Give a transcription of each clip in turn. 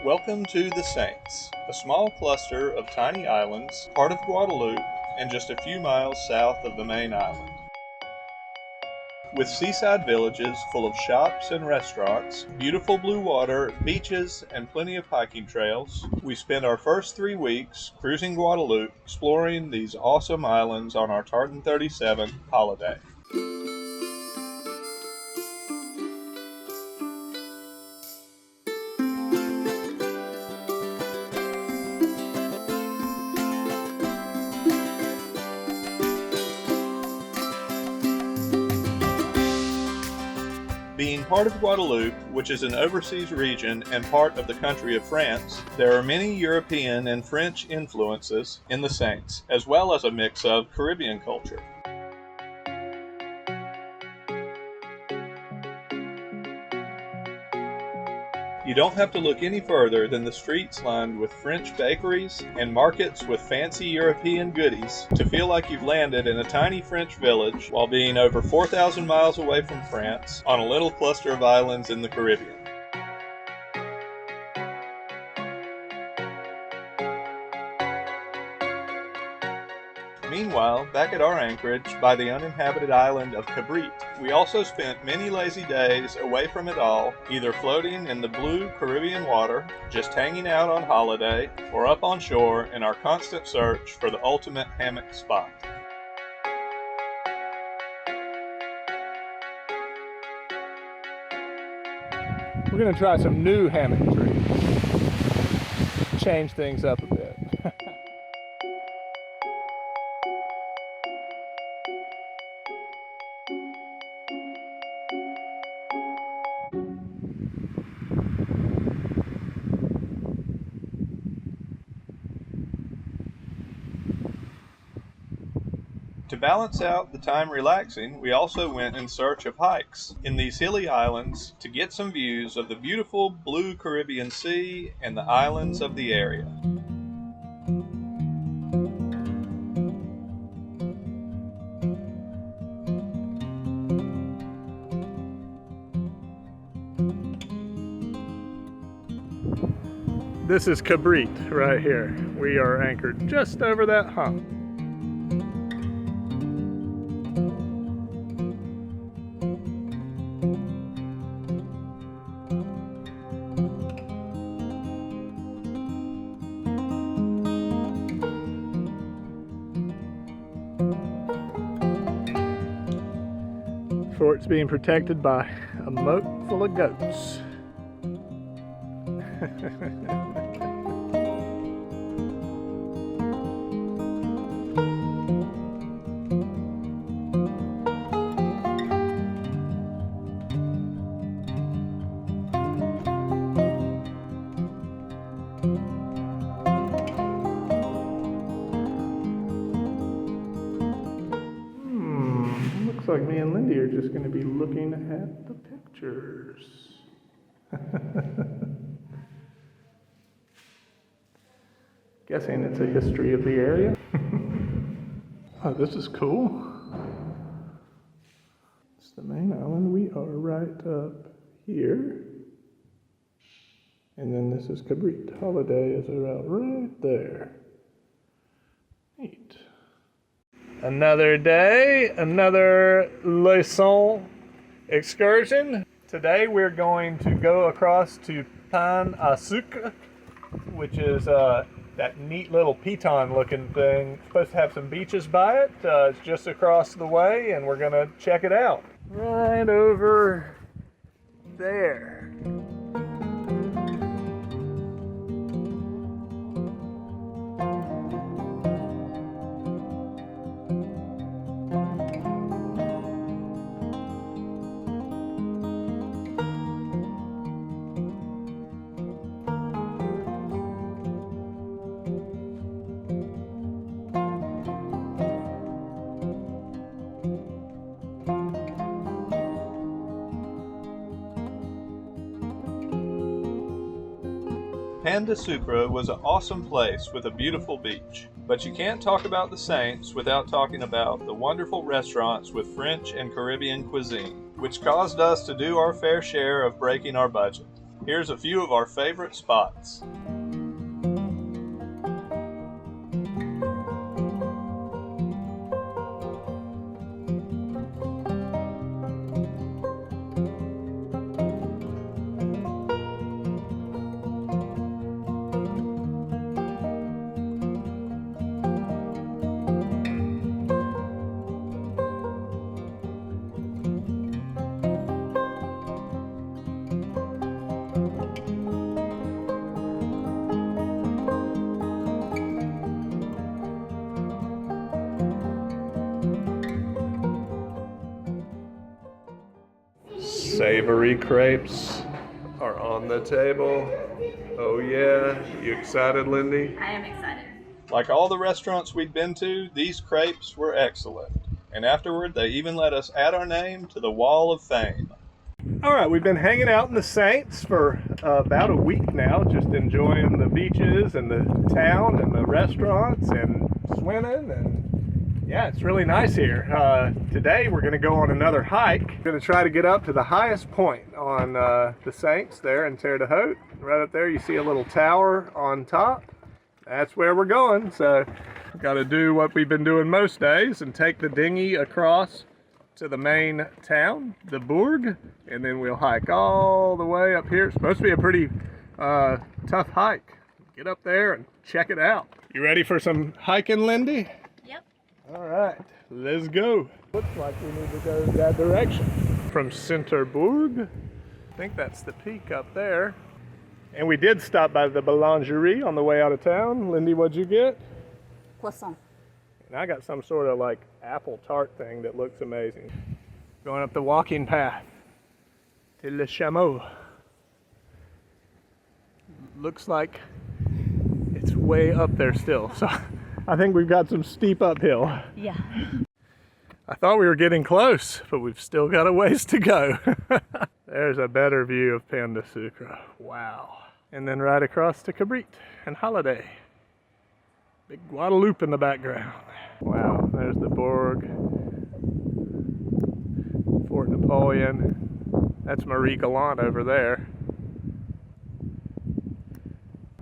Welcome to the Saints, a small cluster of tiny islands, part of Guadeloupe, and just a few miles south of the main island. With seaside villages full of shops and restaurants, beautiful blue water, beaches, and plenty of hiking trails, we spent our first 3 weeks cruising Guadeloupe, exploring these awesome islands on our Tartan 37 holiday. Being part of Guadeloupe, which is an overseas region and part of the country of France, there are many European and French influences in the Saints, as well as a mix of Caribbean culture. You don't have to look any further than the streets lined with French bakeries and markets with fancy European goodies to feel like you've landed in a tiny French village while being over 4,000 miles away from France on a little cluster of islands in the Caribbean. Meanwhile, back at our anchorage by the uninhabited island of Cabrit, we also spent many lazy days away from it all, either floating in the blue Caribbean water, just hanging out on holiday, or up on shore in our constant search for the ultimate hammock spot. We're going to try some new hammock trees. Change things up a bit. To balance out the time relaxing, we also went in search of hikes in these hilly islands to get some views of the beautiful blue Caribbean Sea and the islands of the area. This is Cabrit right here. We are anchored just over that hump. Fort's being protected by a moat full of goats. Looks like me and Lindy are just going to be looking at the pictures. Guessing it's a history of the area. Oh, this is cool. It's the main island. We are right up here. And then this is Cabrit. Holiday is about right there. Neat. Another day, another leçon excursion. Today we're going to go across to Pain à Sucre, which is that neat little piton looking thing. It's supposed to have some beaches by it. It's just across the way and we're going to check it out. Right over there. Pain de Sucre was an awesome place with a beautiful beach, but you can't talk about the Saints without talking about the wonderful restaurants with French and Caribbean cuisine, which caused us to do our fair share of breaking our budget. Here's a few of our favorite spots. Savory crepes are on the table. Oh yeah, you excited, Lindy? I am excited. Like all the restaurants we'd been to, these crepes were excellent. And afterward, they even let us add our name to the Wall of Fame. All right, we've been hanging out in the Saints for about a week now, just enjoying the beaches and the town and the restaurants and swimming, and yeah, it's really nice here. Today we're going to go on another hike. We're going to try to get up to the highest point on the Saints there in Terre-de-Haut. Right up there you see a little tower on top. That's where we're going. So we've got to do what we've been doing most days and take the dinghy across to the main town, the Bourg, and then we'll hike all the way up here. It's supposed to be a pretty tough hike. Get up there and check it out. You ready for some hiking, Lindy? Yep. All right, let's go. Looks like we need to go that direction. From Centerbourg, I think that's the peak up there. And we did stop by the boulangerie on the way out of town. Lindy, what'd you get? Croissant. And I got some sort of like apple tart thing that looks amazing. Going up the walking path to Le Chameau. Looks like it's way up there still. So I think we've got some steep uphill. Yeah. I thought we were getting close, but we've still got a ways to go. There's a better view of Pan de Sucre. Wow. And then right across to Cabrit and Holiday. Big Guadeloupe in the background. Wow, there's the Bourg. Fort Napoleon. That's Marie Gallant over there.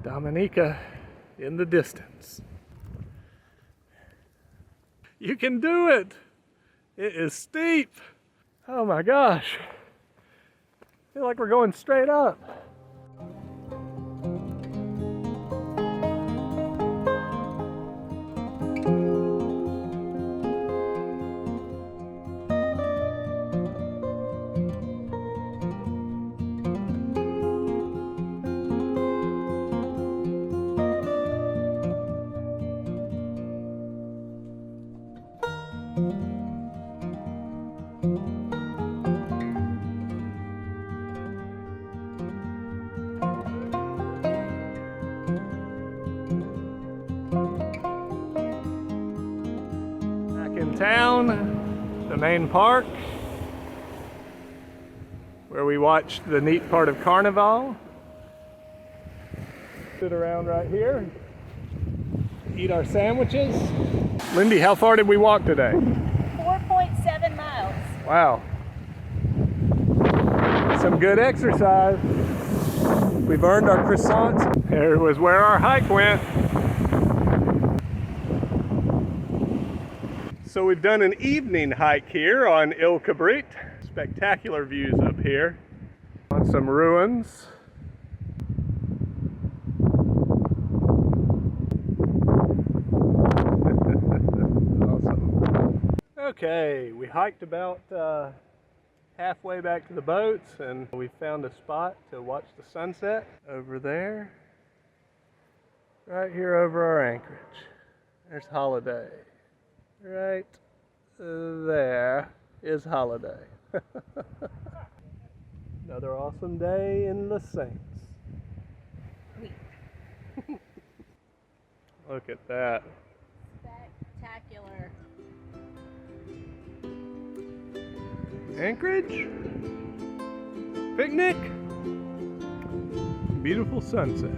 Dominica in the distance. You can do it! It is steep! Oh my gosh! I feel like we're going straight up. In town, the main park, where we watched the neat part of Carnival. Sit around right here, eat our sandwiches. Lindy, how far did we walk today? 4.7 miles. Wow. Some good exercise. We've earned our croissants. There was where our hike went. So we've done an evening hike here on Île Cabrit. Spectacular views up here. On some ruins. Awesome. Okay, we hiked about halfway back to the boats, and we found a spot to watch the sunset over there. Right here over our anchorage. There's Holiday. Right there is Holiday. Another awesome day in the Saints. Look at that. Spectacular. Anchorage. Picnic. Beautiful sunset.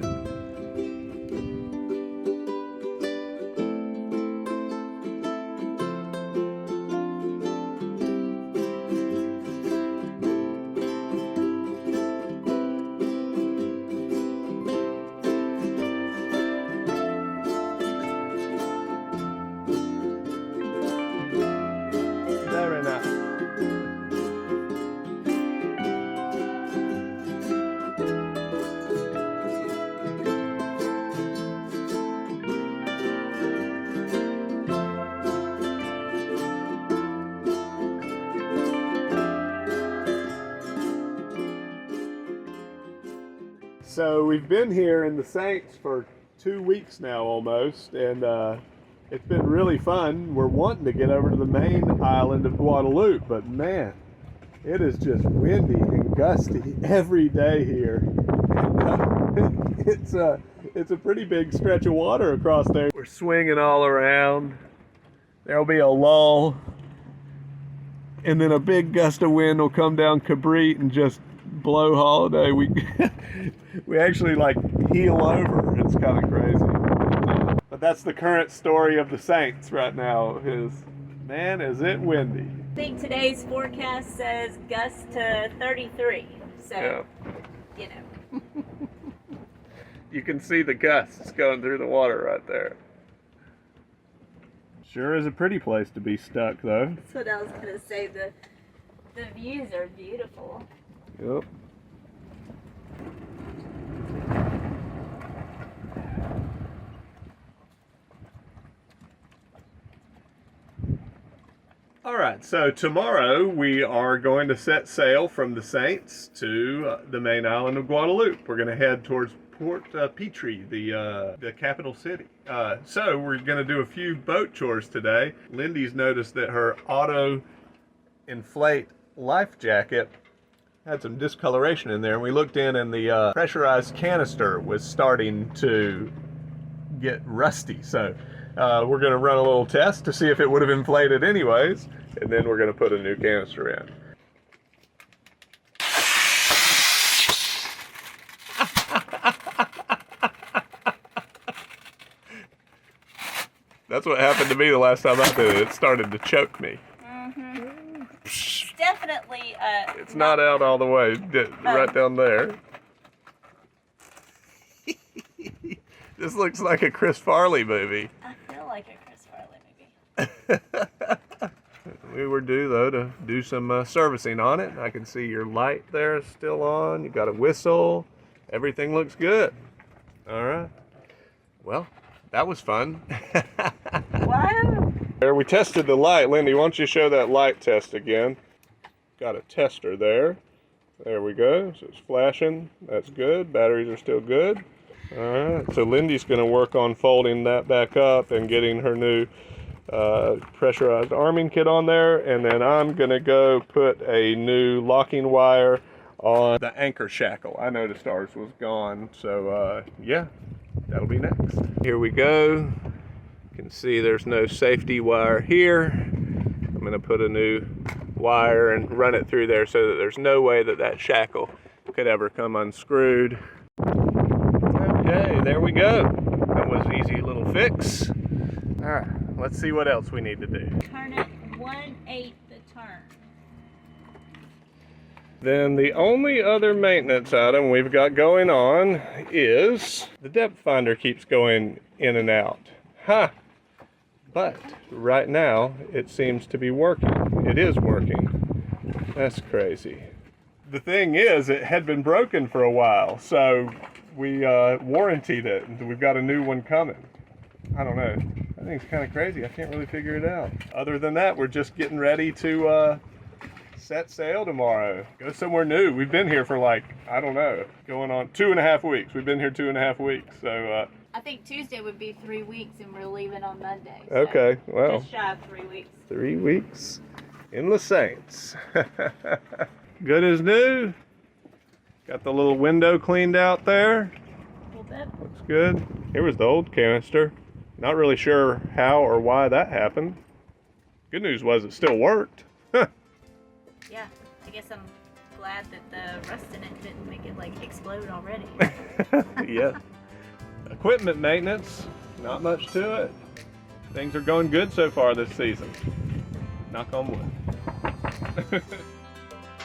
So we've been here in the Saints for 2 weeks now almost, and it's been really fun. We're wanting to get over to the main island of Guadeloupe, but man, it is just windy and gusty every day here. And, it's a pretty big stretch of water across there. We're swinging all around. There'll be a lull, and then a big gust of wind will come down Cabrit and just blow Holiday. We actually like heel over. It's kind of crazy. But that's the current story of the Saints right now. Man, is it windy. I think today's forecast says gust to 33. So, Yeah. you know. You can see the gusts going through the water right there. Sure is a pretty place to be stuck, though. That's what I was going to say. The views are beautiful. Yep. All right, so tomorrow we are going to set sail from the Saints to the main island of Guadeloupe. We're going to head towards Port Petrie, the capital city. So we're going to do a few boat chores today. Lindy's noticed that her auto inflate life jacket had some discoloration in there, and we looked in and the pressurized canister was starting to get rusty. So we're going to run a little test to see if it would have inflated anyways, and then we're going to put a new canister in. That's what happened to me the last time I did it. It started to choke me. Mm-hmm. It's definitely It's not out all the way, right down there. This looks like a Chris Farley movie. I feel like a Chris Farley movie. We were due, though, to do some servicing on it. I can see your light there is still on. You've got a whistle. Everything looks good. All right. Well, that was fun. Wow. There, we tested the light. Lindy, why don't you show that light test again? Got a tester there. There we go. So it's flashing. That's good. Batteries are still good. All right. So Lindy's going to work on folding that back up and getting her new pressurized arming kit on there. And then I'm going to go put a new locking wire on the anchor shackle. I noticed ours was gone. So yeah, that'll be next. Here we go. You can see there's no safety wire here. I'm going to put a new wire and run it through there so that there's no way that that shackle could ever come unscrewed. Okay, there we go. That was an easy little fix. All right, let's see what else we need to do. Turn it 1/8 the turn. Then the only other maintenance item we've got going on is the depth finder keeps going in and out. Ha! But right now it seems to be working. It is working. That's crazy. The thing is, it had been broken for a while, so we warrantied it, and we've got a new one coming. I don't know. I think it's kind of crazy. I can't really figure it out. Other than that, we're just getting ready to set sail tomorrow. Go somewhere new. We've been here for like, I don't know, going on 2.5 weeks. We've been here 2.5 weeks, so I think Tuesday would be 3 weeks, and we're leaving on Monday. So okay, well, just shy of 3 weeks. 3 weeks in the Saints. Good as new. Got the little window cleaned out there. A little bit. Looks good. Here was the old canister. Not really sure how or why that happened. Good news was it still worked. Yeah, I guess I'm glad that the rust in it didn't make it like explode already. Yeah. Equipment maintenance, not much to it. Things are going good so far this season. Knock on wood.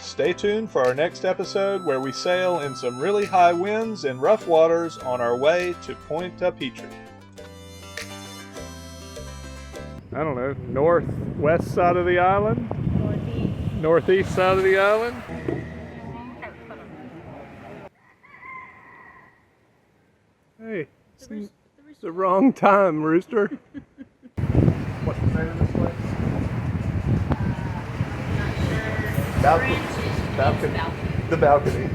Stay tuned for our next episode where we sail in some really high winds and rough waters on our way to Point Petrie. I don't know, northwest side of the island? Northeast. Northeast side of the island? Hey, it's the wrong time, Rooster. What's the name of this place? Balcony. The balcony.